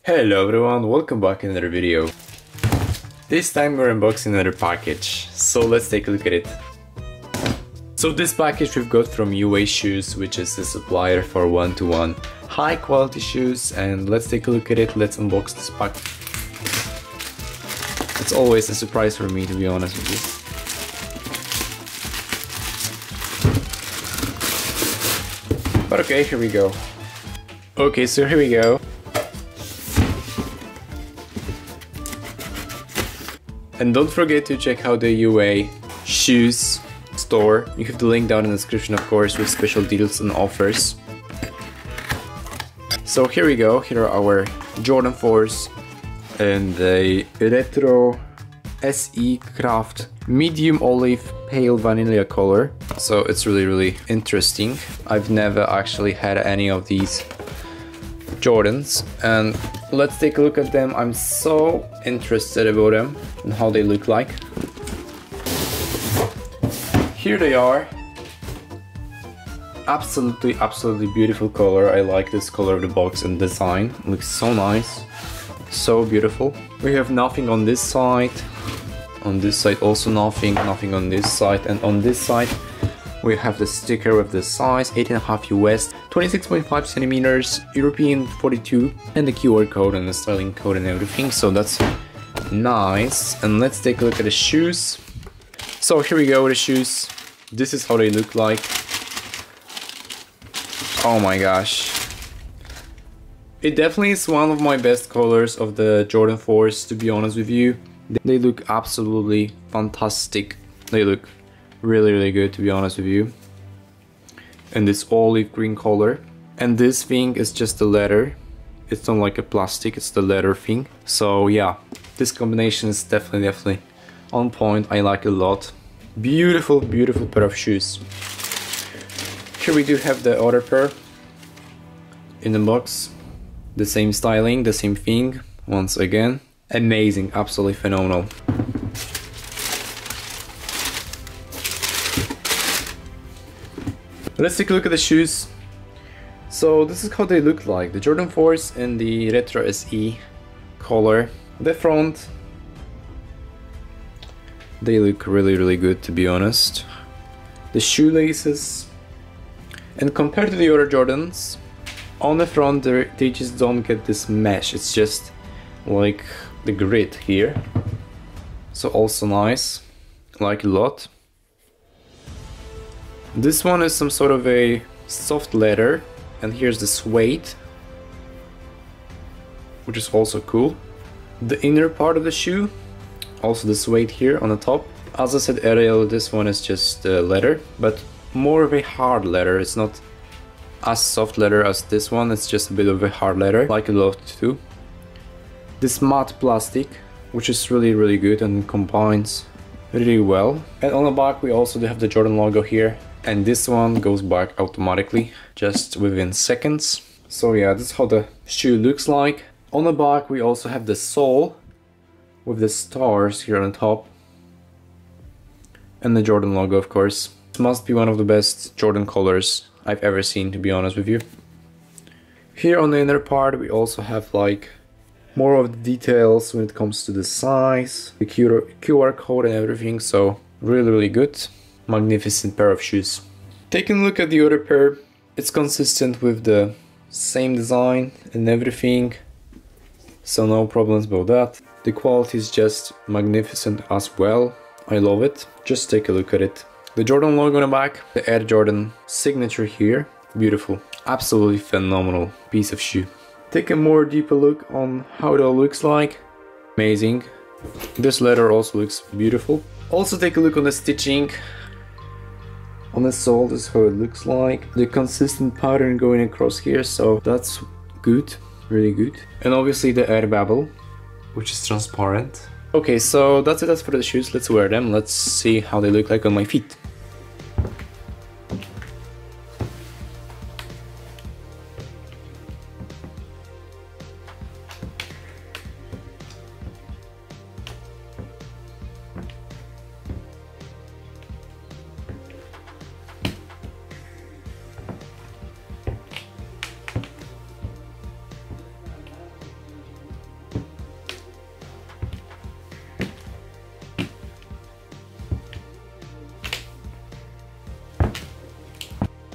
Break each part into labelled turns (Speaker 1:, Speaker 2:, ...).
Speaker 1: Hello everyone, welcome back in another video. This time we're unboxing another package, so let's take a look at it. So this package we've got from UAshoe, which is a supplier for one-to-one high quality shoes, and let's take a look at it. Let's unbox this pack. It's always a surprise for me, to be honest with you. But okay, here we go. Okay, so here we go. And don't forget to check out the UAshoe store. You have the link down in the description, of course, with special deals and offers. So here we go. Here are our Jordan 4s and the Retro SE Craft medium olive pale vanilla color. So it's really interesting. I've never actually had any of these Jordans, and let's take a look at them. I'm so interested about them and how they look like. Here they are. Absolutely beautiful color. I like this color of the box and design. It looks so nice, so beautiful. We have nothing on this side. On this side also nothing on this side, and on this side we have the sticker with the size 8.5 US, 26.5 centimeters, European 42, and the QR code and the styling code and everything. So that's nice. And let's take a look at the shoes. So here we go, the shoes. This is how they look like. Oh my gosh. It definitely is one of my best colors of the Jordan 4s, to be honest with you. They look absolutely fantastic. They look really good, to be honest with you. And this olive green color. And this thing is just the leather. It's not like a plastic, it's the leather thing. So yeah, this combination is definitely on point. I like it a lot. Beautiful pair of shoes. Here we do have the other pair in the box. The same styling, the same thing, once again. Amazing, absolutely phenomenal. Let's take a look at the shoes. So this is how they look like. The Jordan 4s in the Retro SE color. The front, they look really good, to be honest. The shoelaces, and compared to the other Jordans, on the front they just don't get this mesh. It's just like the grid here. So also nice, like a lot. This one is some sort of a soft leather, and here's the suede, which is also cool. The inner part of the shoe, also the suede here on the top. As I said earlier, this one is just leather, but more of a hard leather. It's not as soft leather as this one, it's just a bit of a hard leather, like a lot too. This matte plastic, which is really good and combines really well. And on the back we also do have the Jordan logo here. And this one goes back automatically, just within seconds. So yeah, this is how the shoe looks like. On the back we also have the sole with the stars here on the top. And the Jordan logo, of course. This must be one of the best Jordan colors I've ever seen, to be honest with you. Here on the inner part we also have like more of the details when it comes to the size, the QR code and everything. So really good. Magnificent pair of shoes. Taking a look at the other pair, it's consistent with the same design and everything, so no problems about that. The quality is just magnificent as well. I love it. Just take a look at it. The Jordan logo on the back, the Air Jordan signature here. Beautiful. Absolutely phenomenal piece of shoe. Take a more deeper look on how it all looks like. Amazing. This leather also looks beautiful. Also take a look on the stitching. On the sole, this is how it looks like. The consistent pattern going across here, so that's good, really good. And obviously the air bubble, which is transparent. Okay, so that's it for the shoes. Let's wear them. Let's see how they look like on my feet.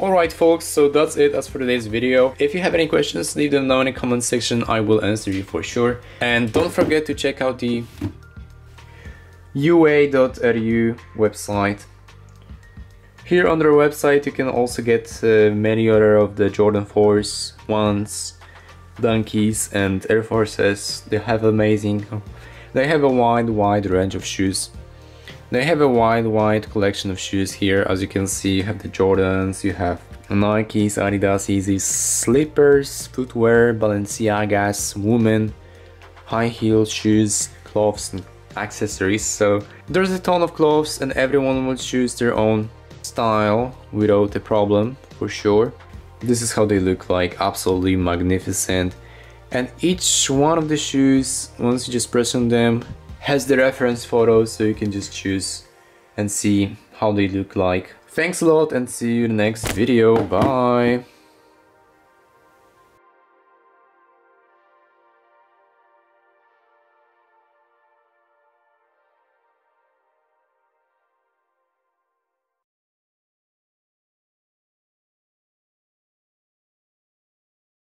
Speaker 1: Alright folks, so that's it as for today's video. If you have any questions, leave them down in the comment section. I will answer you for sure. And don't forget to check out the UA.ru website. Here on their website you can also get many other of the Jordan 4s, 1s, Dunkies and Air Forces. They have a wide range of shoes. They have a wide collection of shoes here. As you can see, you have the Jordans, you have Nikes, Adidas, Yeezys, slippers, footwear, Balenciagas, women, high heel shoes, clothes and accessories. So there's a ton of clothes and everyone will choose their own style without a problem, for sure. This is how they look like, absolutely magnificent. And each one of the shoes, once you just press on them, has the reference photos, so you can just choose and see how they look like. Thanks a lot and see you in the next video. Bye!